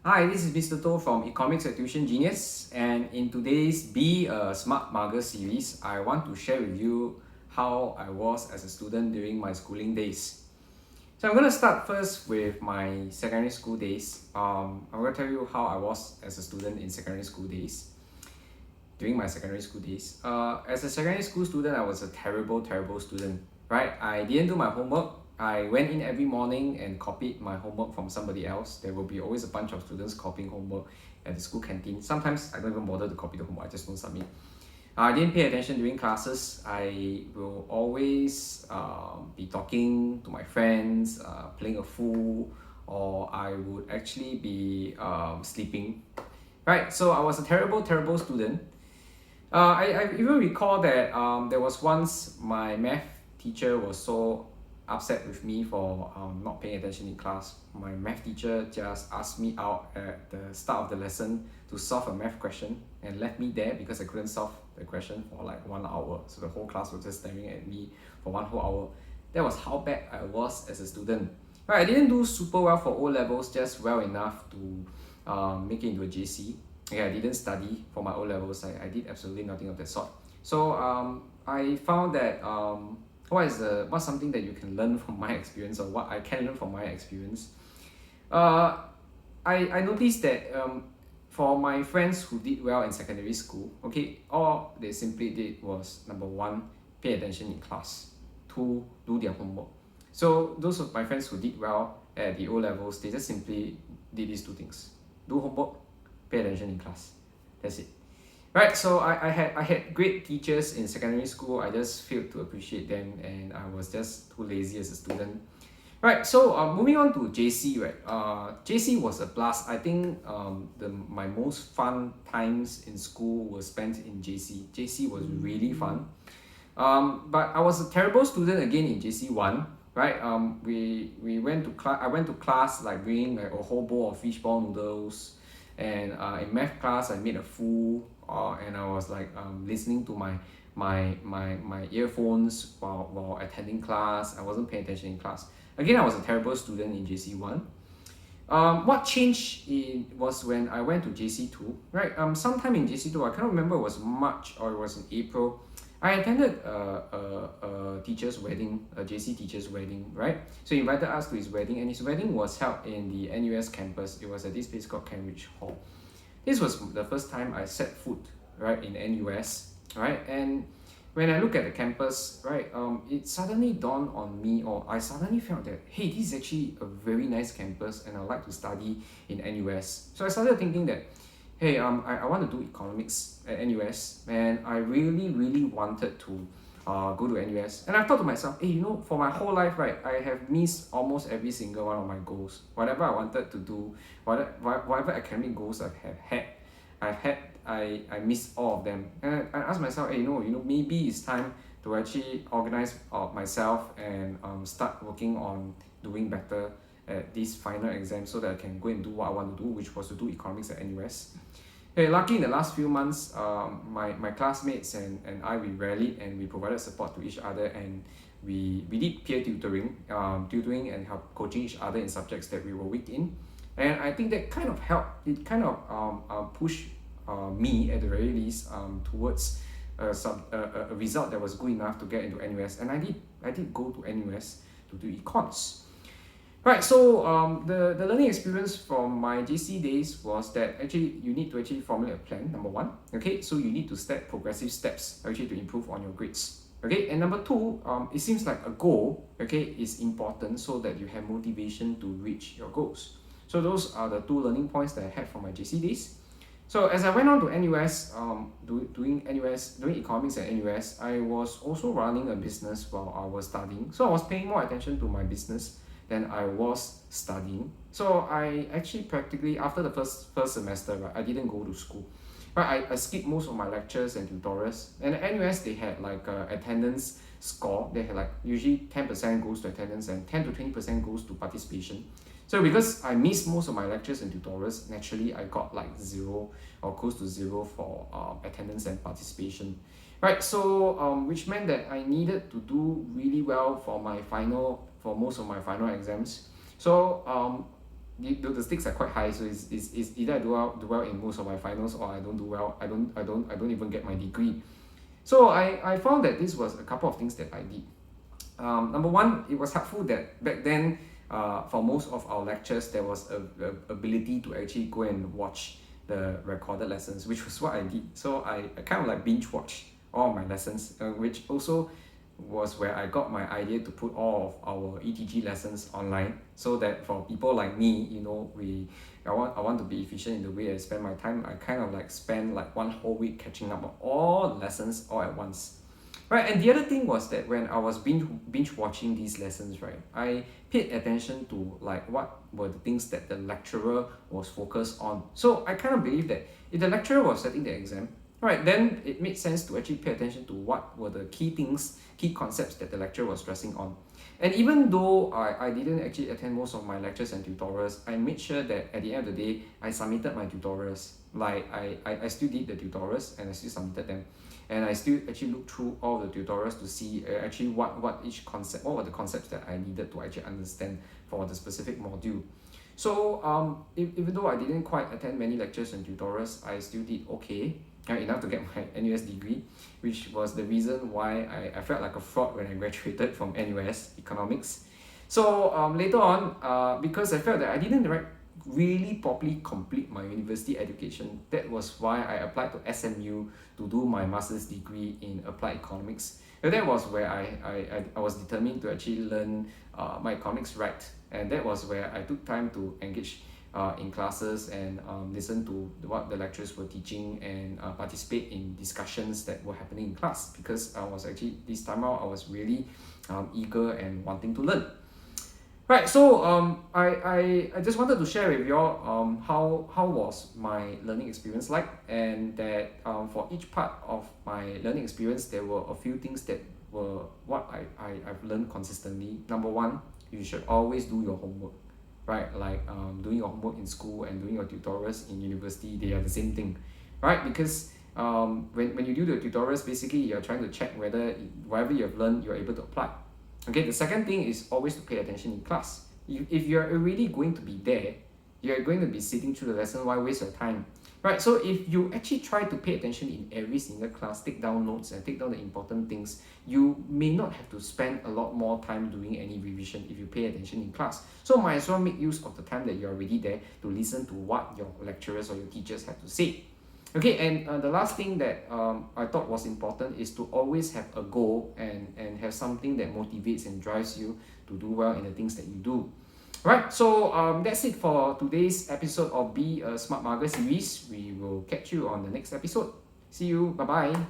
Hi, this is Mr. To from Economics at Tuition Genius, and in today's Be a Smart Mugger series, I want to share with you how I was as a student during my schooling days. So I'm going to start first with my secondary school days. I'm going to tell you how I was as a student in secondary school days. During my secondary school days, as a secondary school student, I was a terrible student. Right? I didn't do my homework. I went in every morning and copied my homework from somebody else. There will be always a bunch of students copying homework at the school canteen. Sometimes I don't even bother to copy the homework. I just don't submit. I didn't pay attention during classes. I will always be talking to my friends, playing a fool, or I would actually be sleeping. Right, so I was a terrible student. I even recall that there was once my math teacher was so upset with me for not paying attention in class. My math teacher just asked me out at the start of the lesson to solve a math question and left me there because I couldn't solve the question for like 1 hour. So the whole class was just staring at me for one whole hour. That was how bad I was as a student. Right, I didn't do super well for O levels, just well enough to make it into a JC. Yeah, I didn't study for my O levels. I did absolutely nothing of that sort. So I found that what's something that you can learn from my experience, or what I can learn from my experience. Uh, I noticed that for my friends who did well in secondary school, okay, all they simply did was number one, pay attention in class. Two, do their homework. So those of my friends who did well at the O levels, they just simply did these two things: do homework, pay attention in class. That's it. Right, so I had great teachers in secondary school. I just failed to appreciate them, and I was just too lazy as a student. Right, so moving on to JC, right? JC was a blast. I think my most fun times in school were spent in JC. JC was really fun. But I was a terrible student again in JC one. Right, we went to class. I went to class like bringing like a whole bowl of fishball noodles, and in math class I made a fool, and I was like listening to my earphones while attending class. I wasn't paying attention in class. Again, I was a terrible student in JC one. What changed was when I went to JC two. Right, sometime in JC two, I can't remember it was March or it was in April. I attended a teacher's wedding, a JC teacher's wedding, right? So he invited us to his wedding, and his wedding was held in the NUS campus. It was at this place called Cambridge Hall. This was the first time I set foot, right, in NUS, right? And when I look at the campus, right, it suddenly dawned on me, or I suddenly felt that, hey, this is actually a very nice campus, and I'd like to study in NUS. So I started thinking that, hey, I want to do economics at NUS, and I really wanted to go to NUS. And I thought to myself, hey, for my whole life, right, I have missed almost every single one of my goals. Whatever I wanted to do, whatever academic goals I missed all of them. And I asked myself, hey, maybe it's time to actually organize myself and start working on doing better at this final exam so that I can go and do what I want to do, which was to do economics at NUS. Hey, lucky in the last few months, my classmates and I, we rallied and we provided support to each other, and we did peer tutoring and help coaching each other in subjects that we were weak in. And I think that kind of helped, it kind of pushed me at the very least towards a result that was good enough to get into NUS. And I did go to NUS to do econs. Right, so the learning experience from my JC days was that actually you need to actually formulate a plan, number one. Okay, so you need to step progressive steps actually to improve on your grades. Okay, and number two, it seems like a goal, okay, is important so that you have motivation to reach your goals. So those are the two learning points that I had from my JC days. So as I went on to NUS, doing economics at NUS, I was also running a business while I was studying. So I was paying more attention to my business than I was studying. So I actually practically, after the first semester, right, I didn't go to school. Right, I skipped most of my lectures and tutorials. And at NUS, they had like a attendance score. They had like usually 10% goes to attendance and 10 to 20% goes to participation. So because I missed most of my lectures and tutorials, naturally I got like 0 or close to 0 for attendance and participation. Right, so which meant that I needed to do really well for most of my final exams. So the stakes are quite high, so it's either I do well in most of my finals, or I don't do well. I don't even get my degree. So I found that this was a couple of things that I did. Number one, it was helpful that back then, for most of our lectures, there was a ability to actually go and watch the recorded lessons, which was what I did. So I kind of like binge watched all of my lessons, which also was where I got my idea to put all of our ETG lessons online, so that for people like me, I want to be efficient in the way I spend my time. I kind of like spend like one whole week catching up on all the lessons all at once. Right, and the other thing was that when I was binge watching these lessons, right, I paid attention to like what were the things that the lecturer was focused on. So I kind of believe that if the lecturer was setting the exam, right, then it made sense to actually pay attention to what were the key concepts that the lecturer was stressing on. And even though I didn't actually attend most of my lectures and tutorials, I made sure that at the end of the day, I submitted my tutorials. Like I still did the tutorials and I still submitted them. And I still actually looked through all the tutorials to see actually what were the concepts that I needed to actually understand for the specific module. So even though I didn't quite attend many lectures and tutorials, I still did okay, enough to get my NUS degree, which was the reason why I felt like a fraud when I graduated from NUS Economics. So later on, because I felt that I didn't really properly complete my university education, that was why I applied to SMU to do my master's degree in applied economics. And that was where I was determined to actually learn my economics right, and that was where I took time to engage in classes and listen to what the lecturers were teaching, and participate in discussions that were happening in class, because I was actually, this time out, I was really eager and wanting to learn. Right, so I just wanted to share with you all how was my learning experience like, and that for each part of my learning experience, there were a few things that were what I've learned consistently. Number one, you should always do your homework, right? Like doing your homework in school and doing your tutorials in university, they are the same thing, right? Because when you do the tutorials, basically you're trying to check whether whatever you have learned, you're able to apply. Okay, the second thing is always to pay attention in class. If you're already going to be there, you're going to be sitting through the lesson, why waste your time? Right, so if you actually try to pay attention in every single class, take down notes and take down the important things, you may not have to spend a lot more time doing any revision if you pay attention in class. So might as well make use of the time that you're already there to listen to what your lecturers or your teachers have to say. Okay, and the last thing that I thought was important is to always have a goal and have something that motivates and drives you to do well in the things that you do. Alright, so that's it for today's episode of Be a Smart Mugger series. We will catch you on the next episode. See you, bye bye.